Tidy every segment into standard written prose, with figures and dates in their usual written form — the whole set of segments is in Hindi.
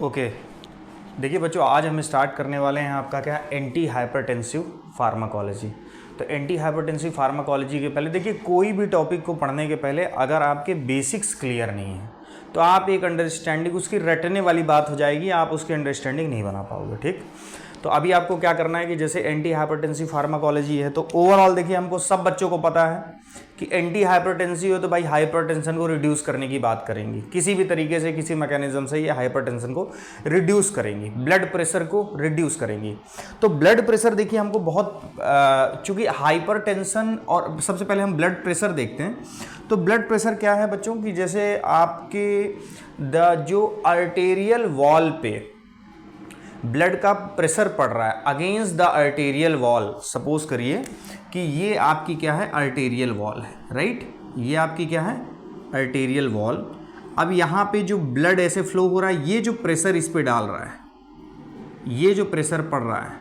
ओके देखिए बच्चों, आज हम स्टार्ट करने वाले हैं आपका क्या एंटी हाइपरटेंसिव फार्माकोलॉजी। तो एंटी हाइपरटेंसिव फार्माकोलॉजी के पहले देखिए, कोई भी टॉपिक को पढ़ने के पहले अगर आपके बेसिक्स क्लियर नहीं है तो आप एक अंडरस्टैंडिंग उसकी रटने वाली बात हो जाएगी, आप उसकी अंडरस्टैंडिंग नहीं बना पाओगे। ठीक, तो अभी आपको क्या करना है कि जैसे एंटी हाइपरटेंसिव फार्माकोलॉजी है तो ओवरऑल देखिए, हमको सब बच्चों को पता है कि एंटी हाइपरटेंसिव हो तो भाई हाइपरटेंशन को रिड्यूस करने की बात करेंगी, किसी भी तरीके से किसी मैकेनिज्म से ये हाइपरटेंशन को रिड्यूस करेंगी, ब्लड प्रेशर को रिड्यूस करेंगी। तो ब्लड प्रेशर देखिए हमको बहुत चूंकि हाइपरटेंशन, और सबसे पहले हम ब्लड प्रेशर देखते हैं। तो ब्लड प्रेशर क्या है बच्चों की, जैसे आपके जो आर्टेरियल वॉल पे ब्लड का प्रेशर पड़ रहा है against the arterial wall, suppose करिए कि ये आपकी क्या है आर्टेरियल वॉल है, राइट, ये आपकी क्या है आर्टेरियल वॉल। अब यहाँ पे जो ब्लड ऐसे फ्लो हो रहा है, ये जो प्रेशर इस पे डाल रहा है, ये जो प्रेशर पड़ रहा है,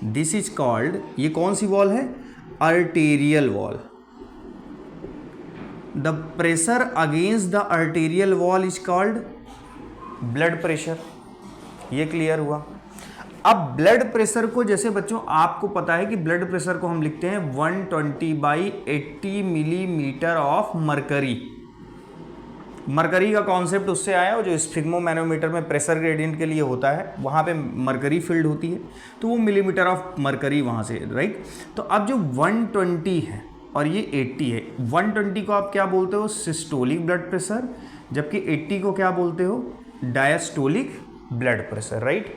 दिस इज कॉल्ड, ये कौन सी वॉल है, arterial wall. The pressure against the arterial wall is called blood pressure. ये क्लियर हुआ। अब ब्लड प्रेशर को, जैसे बच्चों आपको पता है कि ब्लड प्रेशर को हम लिखते हैं 120/80 मिलीमीटर ऑफ मरकरी। मरकरी का कॉन्सेप्ट उससे आया, जो स्फिग्मोमैनोमीटर में प्रेशर ग्रेडियंट के लिए होता है, वहाँ पे मरकरी फील्ड होती है, तो वो मिलीमीटर ऑफ मरकरी वहाँ से, राइट। तो अब जो 120 है और ये 80 है, 120 को आप क्या बोलते हो, सिस्टोलिक ब्लड प्रेशर, जबकि 80 को क्या बोलते हो, डायस्टोलिक ब्लड प्रेशर, राइट।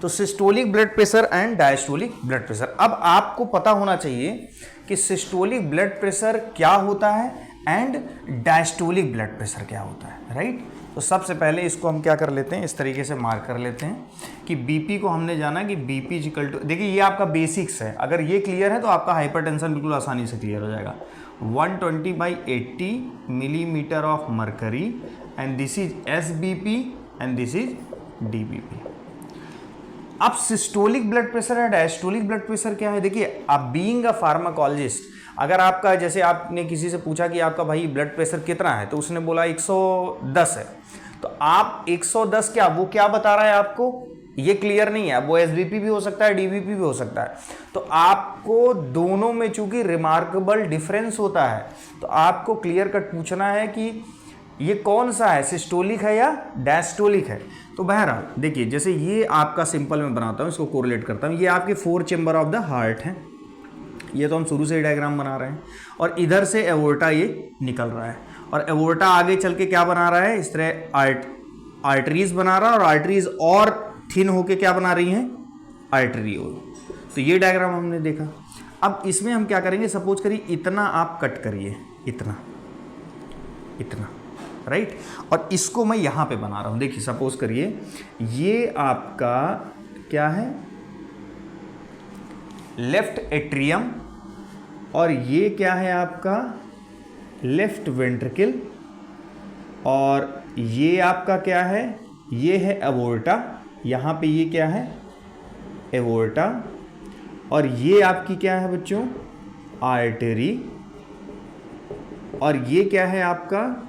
तो systolic blood pressure and diastolic blood pressure. अब आपको पता होना चाहिए कि सिस्टोलिक ब्लड प्रेशर क्या होता है एंड डायस्टोलिक ब्लड प्रेशर क्या होता है, राइट। तो सबसे पहले इसको हम क्या कर लेते हैं, इस तरीके से मार्क कर लेते हैं कि बीपी को हमने जाना कि बीपी इक्वल टू, देखिए ये आपका बेसिक्स है, अगर ये क्लियर है तो आपका हाइपरटेंशन बिल्कुल आसानी से क्लियर हो जाएगा। 120/80 millimetre of mercury and this is SBP and this is DBP। अब सिस्टोलिक ब्लड प्रेशर है, डायस्टोलिक ब्लड प्रेशर क्या है, देखिए आप बीइंग अ फार्माकोलॉजिस्ट, अगर आपका, जैसे आपने किसी से पूछा कि आपका भाई ब्लड प्रेशर कितना है, तो उसने बोला 110 है, तो आप 110 क्या, वो क्या बता रहा है आपको, ये क्लियर नहीं है, वो SBP भी हो सकता है, DBP भी हो सकता है। तो आपको दोनों में चूंकि रिमार्केबल डिफरेंस होता है, तो आपको क्लियर कट पूछना है कि ये कौन सा है, सिस्टोलिक है या डायस्टोलिक है। तो बहरहाल देखिए, जैसे ये आपका सिंपल में बनाता हूँ, इसको कोरिलेट करता हूँ, ये आपके 4 चेंबर ऑफ द हार्ट है, ये तो हम शुरू से ही डायग्राम बना रहे हैं, और इधर से एवोर्टा ये निकल रहा है, और एवोर्टा आगे चल के क्या बना रहा है, इस तरह आर्टरीज बना रहा है, और आर्टरीज और थिन होके क्या बना रही हैं, आर्टरियोल। तो ये डायग्राम हमने देखा। अब इसमें हम क्या करेंगे, सपोज करिए इतना आप कट करिए, इतना इतना, राइट, और इसको मैं यहाँ पे बना रहा हूँ। देखिए सपोज करिए ये आपका क्या है, लेफ्ट एट्रियम, और ये क्या है आपका लेफ्ट वेंट्रिकल, और ये आपका क्या है, ये है एवोर्टा, यहाँ पे ये क्या है एवोर्टा, और ये आपकी क्या है बच्चों आर्टरी, और ये क्या है आपका,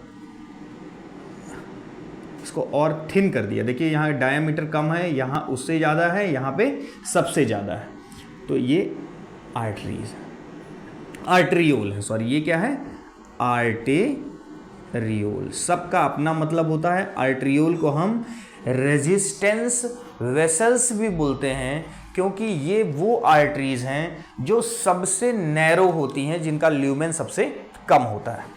इसको और थिन कर दिया, देखिए यहाँ डायमीटर कम है, यहाँ उससे ज़्यादा है, यहाँ पे सबसे ज़्यादा है, तो ये आर्टरीज, आर्टरियोल है, सॉरी ये क्या है आर्टेरियोल। सबका अपना मतलब होता है। आर्टरियोल को हम रेजिस्टेंस वेसल्स भी बोलते हैं, क्योंकि ये वो आर्टरीज हैं जो सबसे नैरो होती हैं, जिनका ल्यूमेन सबसे कम होता है।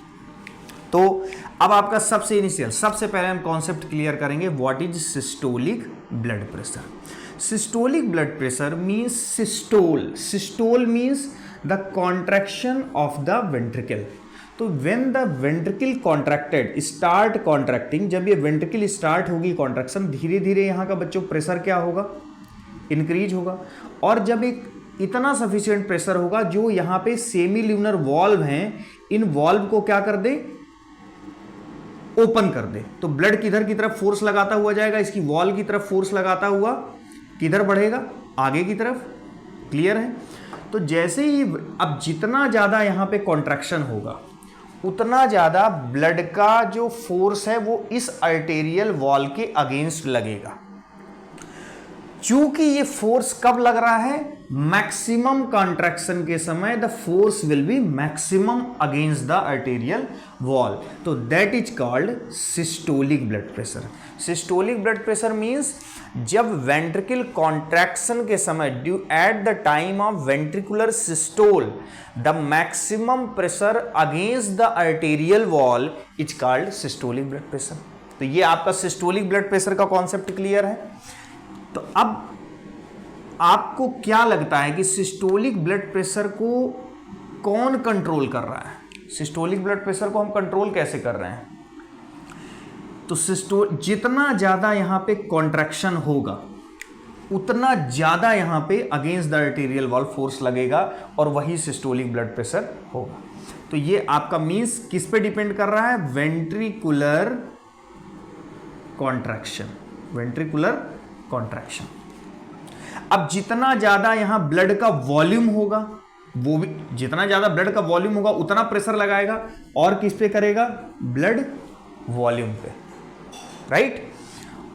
तो अब आपका सबसे इनिशियल, सबसे पहले हम कॉन्सेप्ट क्लियर करेंगे, what is systolic blood pressure. Systolic blood pressure means systole, systole means the contraction of the ventricle. तो when the ventricle contracted, start contracting, जब ये वेंट्रिकल स्टार्ट होगी कॉन्ट्रैक्शन, धीरे धीरे यहाँ का बच्चों प्रेशर क्या होगा, इंक्रीज होगा, और जब एक इतना सफिशिएंट प्रेशर होगा जो यहाँ पे सेमी ल्यूनर वॉल्व हैं, इन वॉल्व को क्या कर दे, ओपन कर दे, तो ब्लड किधर की तरफ फोर्स लगाता हुआ जाएगा, इसकी वॉल की तरफ फोर्स लगाता हुआ किधर बढ़ेगा, आगे की तरफ। क्लियर है। तो जैसे ही अब जितना ज़्यादा यहाँ पे कॉन्ट्रैक्शन होगा उतना ज़्यादा ब्लड का जो फोर्स है वो इस आर्टेरियल वॉल के अगेंस्ट लगेगा। चूंकि ये फोर्स कब लग रहा है, मैक्सिमम कॉन्ट्रैक्शन के समय the force will be maximum against the arterial wall, तो that is called systolic blood pressure. Systolic blood pressure means जब वेंट्रिकल कॉन्ट्रैक्शन के समय due at the time of ventricular systole the maximum pressure against the arterial wall is called systolic blood pressure. तो ये आपका सिस्टोलिक ब्लड प्रेशर का कॉन्सेप्ट क्लियर है। तो अब आपको क्या लगता है कि सिस्टोलिक ब्लड प्रेशर को कौन कंट्रोल कर रहा है? सिस्टोलिक ब्लड प्रेशर को हम कंट्रोल कैसे कर रहे हैं? तो जितना ज़्यादा यहाँ पे कॉन्ट्रैक्शन होगा उतना ज़्यादा यहाँ पे against the arterial wall force लगेगा और वही सिस्टोलिक ब्लड प्रेशर होगा। तो ये आपका मीन्स किस पे डिपेंड कर रहा है? Ventricular contraction, ventricular contraction. अब जितना ज्यादा यहां ब्लड का वॉल्यूम होगा, वो भी जितना ज्यादा ब्लड का वॉल्यूम होगा उतना प्रेशर लगाएगा, और किस पे करेगा? ब्लड वॉल्यूम पे, राइट।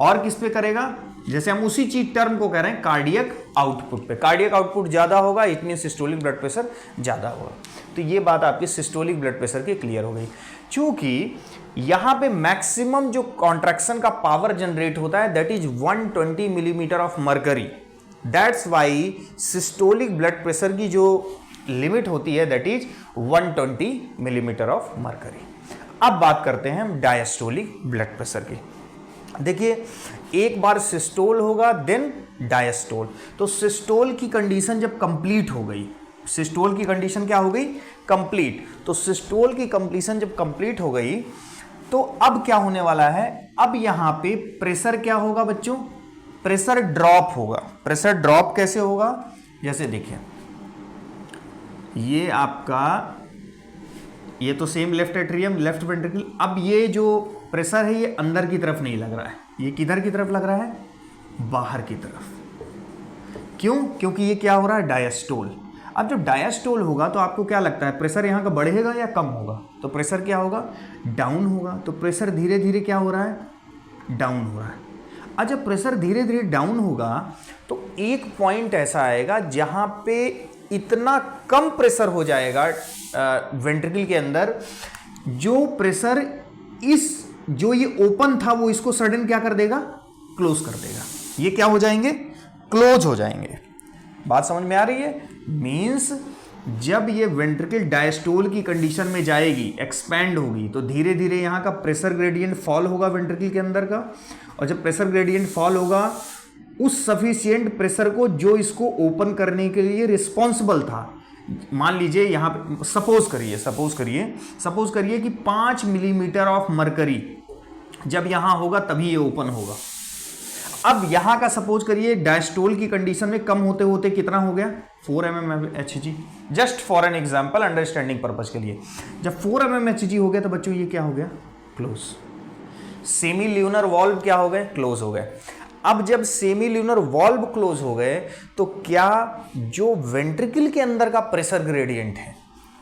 और किस पे करेगा? जैसे हम उसी चीज टर्म को कह रहे हैं कार्डियक आउटपुट पे। कार्डियक आउटपुट ज्यादा होगा it mean systolic blood pressure ज्यादा होगा। तो ये बात आपकी सिस्टोलिक ब्लड प्रेशर की क्लियर हो गई। चूंकि यहां पे मैक्सिमम जो कॉन्ट्रैक्शन का पावर जनरेट होता है that is 120 millimetre of mercury. That's why systolic blood pressure की जो लिमिट होती है that is 120 millimetre of mercury. अब बात करते हैं हम डायस्टोलिक ब्लड प्रेशर की। देखिए, एक बार सिस्टोल होगा देन डायस्टोल। तो सिस्टोल की कंडीशन जब कंप्लीट हो गई, सिस्टोल की कंडीशन क्या हो गई? कंप्लीट। तो सिस्टोल की कंप्लीशन जब कंप्लीट हो गई तो अब क्या होने वाला है? अब यहां पे प्रेशर क्या होगा बच्चों? प्रेशर ड्रॉप होगा। प्रेशर ड्रॉप कैसे होगा? जैसे देखिए, ये आपका, ये तो same left atrium, left ventricle. अब ये जो प्रेशर है ये अंदर की तरफ नहीं लग रहा है, ये किधर की तरफ लग रहा है? बाहर की तरफ। क्यों? क्योंकि ये क्या हो रहा है? डायस्टोल। अब जब डायस्टोल होगा तो आपको क्या लगता है प्रेशर यहाँ का बढ़ेगा या कम होगा? तो प्रेशर क्या होगा? डाउन होगा। तो प्रेशर धीरे धीरे क्या हो रहा है? डाउन हो रहा है। अब जब प्रेशर धीरे धीरे डाउन होगा तो एक पॉइंट ऐसा आएगा जहाँ पे इतना कम प्रेशर हो जाएगा वेंट्रिकल के अंदर, जो प्रेशर जो ये ओपन था वो इसको सडन क्या कर देगा? क्लोज कर देगा। ये क्या हो जाएंगे? क्लोज हो जाएंगे। बात समझ में आ रही है? मींस जब ये वेंट्रिकल डायस्टोल की कंडीशन में जाएगी, एक्सपैंड होगी, तो धीरे धीरे यहाँ का प्रेशर ग्रेडियंट फॉल होगा वेंट्रिकल के अंदर का। और जब प्रेशर ग्रेडियंट फॉल होगा, उस सफिशिएंट प्रेशर को जो इसको ओपन करने के लिए रिस्पॉन्सिबल था, मान लीजिए यहाँ पे सपोज करिए कि 5 मिलीमीटर ऑफ मरकरी जब यहाँ होगा तभी ये ओपन होगा। अब यहाँ का सपोज करिए डायस्टोल की कंडीशन में कम होते होते कितना हो गया? 4 mmHg। Just for an example, understanding purpose के लिए, जब 4 mmHg हो गया तो बच्चों ये क्या हो गया? क्लोज। सेमी ल्यूनर वॉल्व क्या हो गए? क्लोज हो गए। अब जब सेमी ल्यूनर वॉल्व क्लोज हो गए तो क्या जो वेंट्रिकल के अंदर का प्रेशर ग्रेडियंट है,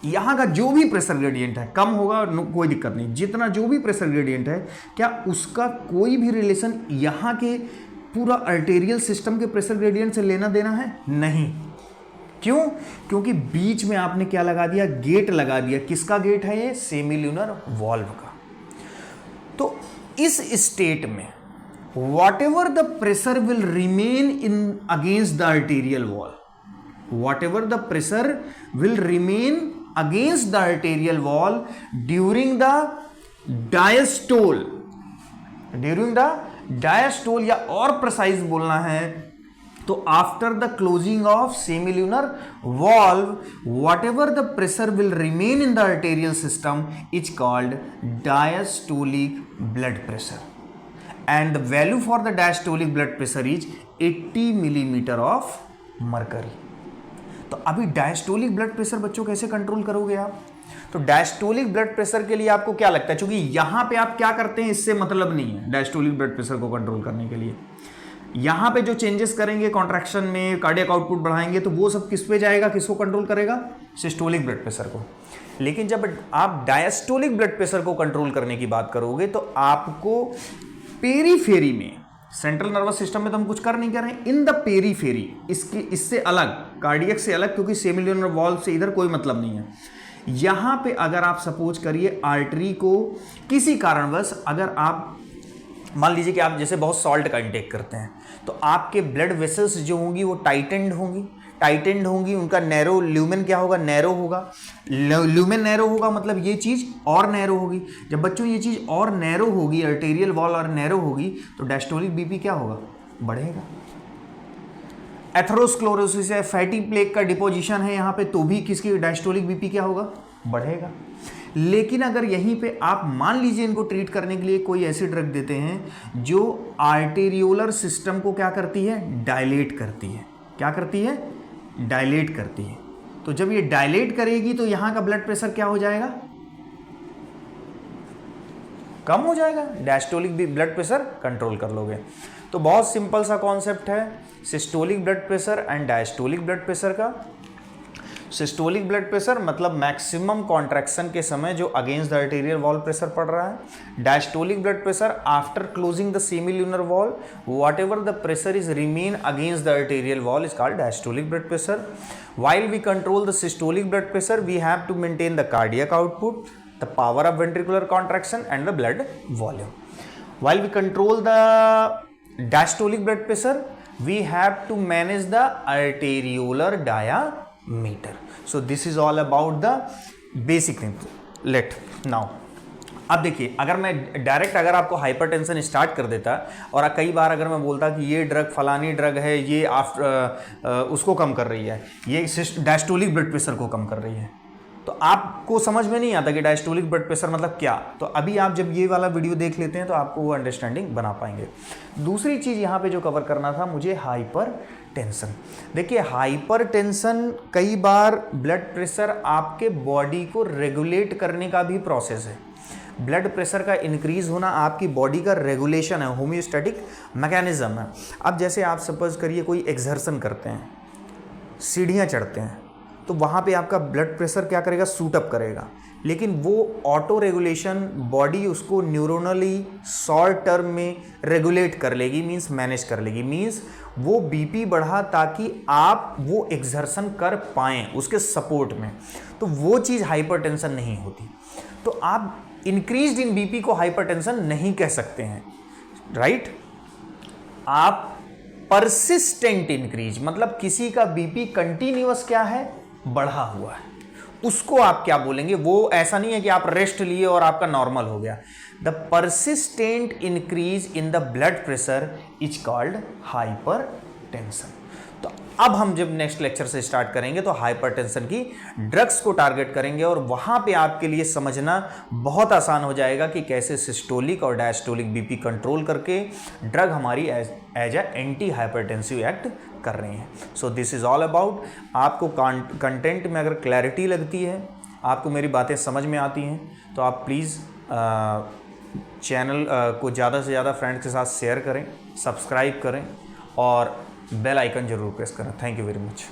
यहाँ का जो भी प्रेशर ग्रेडियंट है, कम होगा कोई दिक्कत नहीं, जितना जो भी प्रेशर ग्रेडियंट है, क्या उसका कोई भी रिलेशन यहाँ के पूरा आर्टेरियल सिस्टम के प्रेशर ग्रेडियंट से लेना देना है? नहीं। क्यों? क्योंकि बीच में आपने क्या लगा दिया? गेट लगा दिया। किसका गेट है ये? सेमी ल्यूनर वॉल्व का। तो इस स्टेट में whatever the pressure will remain in against the arterial wall, whatever the pressure will remain against the arterial wall during the diastole, या और प्रिसाइज बोलना है तो after the closing of सेमील्यूनर valve, whatever the pressure will remain in the arterial system is called diastolic blood pressure. And the value for the diastolic blood pressure is 80 millimeter of mercury. तो अभी डायस्टोलिक ब्लड प्रेशर बच्चों कैसे कंट्रोल करोगे आप? तो डायस्टोलिक ब्लड प्रेशर के लिए आपको क्या लगता है? क्योंकि यहां पे आप क्या करते हैं इससे मतलब नहीं है डायस्टोलिक ब्लड प्रेशर को कंट्रोल करने के लिए। यहां पे जो चेंजेस करेंगे कॉन्ट्रैक्शन में, कार्डियक आउटपुट बढ़ाएंगे, तो वो सब किस पे जाएगा? किसको कंट्रोल करेगा? सिस्टोलिक ब्लड प्रेशर को। लेकिन जब आप डायस्टोलिक ब्लड प्रेशर को कंट्रोल करने की बात करोगे तो आपको पेरीफेरी में, सेंट्रल नर्वस सिस्टम में तो हम कुछ कर नहीं कर रहे हैं, इन द पेरीफेरी, इससे अलग, कार्डियक से अलग, क्योंकि सेमिल्यूनर वॉल्व से इधर कोई मतलब नहीं है। यहां पे अगर आप सपोज करिए आर्टरी को किसी कारणवश, अगर आप मान लीजिए कि आप जैसे बहुत सॉल्ट का इंटेक करते हैं तो आपके ब्लड वेसल्स जो होंगी वो टाइटेंड होंगी, उनका नैरो ल्यूमेन क्या होगा, नैरो होगा। ल्यूमेन नैरो होगा मतलब ये चीज़ और नैरो होगी। जब बच्चों ये चीज़ और नैरो होगी, आर्टेरियल वॉल और नैरो होगी, तो डायस्टोलिक बीपी क्या होगा, बढ़ेगा। एथेरोस्क्लेरोसिस है, फैटी प्लेक का डिपोजिशन है यहाँ पे, तो भी किसकी डायस्टोलिक बीपी क्या होगा, बढ़ेगा। लेकिन अगर यहीं पे आप मान लीजिए इनको ट्रीट करने के लिए कोई ऐसी ड्रग देते हैं जो आर्टेरियोलर सिस्टम को क्या करती है, डायलेट करती है। क्या करती है, डायलेट करती है। तो जब ये डायलेट करेगी तो यहां का ब्लड प्रेशर क्या हो जाएगा, कम हो जाएगा, डायस्टोलिक ब्लड प्रेशर कंट्रोल कर लोगे। तो बहुत सिंपल सा कॉन्सेप्ट है systolic blood pressure and diastolic blood pressure का। सिस्टोलिक ब्लड प्रेशर मतलब मैक्सिमम कॉन्ट्रैक्शन के समय जो against the arterial wall pressure पड़ रहा है। Diastolic blood pressure after closing the semilunar valve, whatever the pressure is remain against the arterial wall is called diastolic blood pressure. While we control the systolic blood pressure, we have to maintain the cardiac output, the power of ventricular contraction and the blood volume. While we control the diastolic blood pressure, we have to manage the arteriolar diameter. So this is all about the basic things. Let now. अब देखिए, अगर मैं डायरेक्ट अगर आपको हाइपरटेंशन स्टार्ट कर देता और कई बार अगर मैं बोलता कि ये ड्रग फलानी ड्रग है, ये उसको कम कर रही है, ये डायस्टोलिक ब्लड प्रेशर को कम कर रही है, तो आपको समझ में नहीं आता कि डायस्टोलिक ब्लड प्रेशर मतलब क्या। तो अभी आप जब ये वाला वीडियो देख लेते हैं तो आपको वो अंडरस्टैंडिंग बना पाएंगे। दूसरी चीज़ यहाँ पे जो कवर करना था मुझे, हाइपर टेंशन। देखिए, हाइपर टेंशन कई बार ब्लड प्रेशर आपके बॉडी को रेगुलेट करने का भी प्रोसेस है। ब्लड प्रेशर का इंक्रीज होना आपकी बॉडी का रेगुलेशन है, होम्योस्टैटिक मैकेनिज्म है। अब जैसे आप सपोज करिए कोई एक्सर्शन करते हैं, सीढ़ियाँ चढ़ते हैं, तो वहाँ पे आपका ब्लड प्रेशर क्या करेगा, सूट अप करेगा, लेकिन वो ऑटो रेगुलेशन बॉडी उसको न्यूरोनली शॉर्ट टर्म में रेगुलेट कर लेगी, मींस मैनेज कर लेगी, मींस वो बीपी बढ़ा ताकि आप वो एक्सर्शन कर पाएँ उसके सपोर्ट में। तो वो चीज़ हाइपरटेंशन नहीं होती। तो आप इंक्रीज इन बीपी को हाइपरटेंशन नहीं कह सकते हैं, राइट। आप परसिस्टेंट इंक्रीज, मतलब किसी का बीपी कंटिन्यूअस क्या है, बढ़ा हुआ है, उसको आप क्या बोलेंगे। वो ऐसा नहीं है कि आप रेस्ट लिए और आपका नॉर्मल हो गया। The persistent increase in the blood pressure is called hypertension. तो अब हम जब नेक्स्ट लेक्चर से स्टार्ट करेंगे तो हाइपरटेंशन की ड्रग्स को टारगेट करेंगे और वहाँ पे आपके लिए समझना बहुत आसान हो जाएगा कि कैसे सिस्टोलिक और डायस्टोलिक बीपी कंट्रोल करके ड्रग हमारी as a anti hypertensive act कर रहे हैं। So this is all about. आपको कंटेंट में अगर क्लैरिटी लगती है, आपको मेरी बातें समझ में आती हैं, तो आप प्लीज़ चैनल को ज़्यादा से ज़्यादा फ्रेंड्स के साथ शेयर करें, सब्सक्राइब करें और बेल आइकन जरूर प्रेस करें। Thank you very much.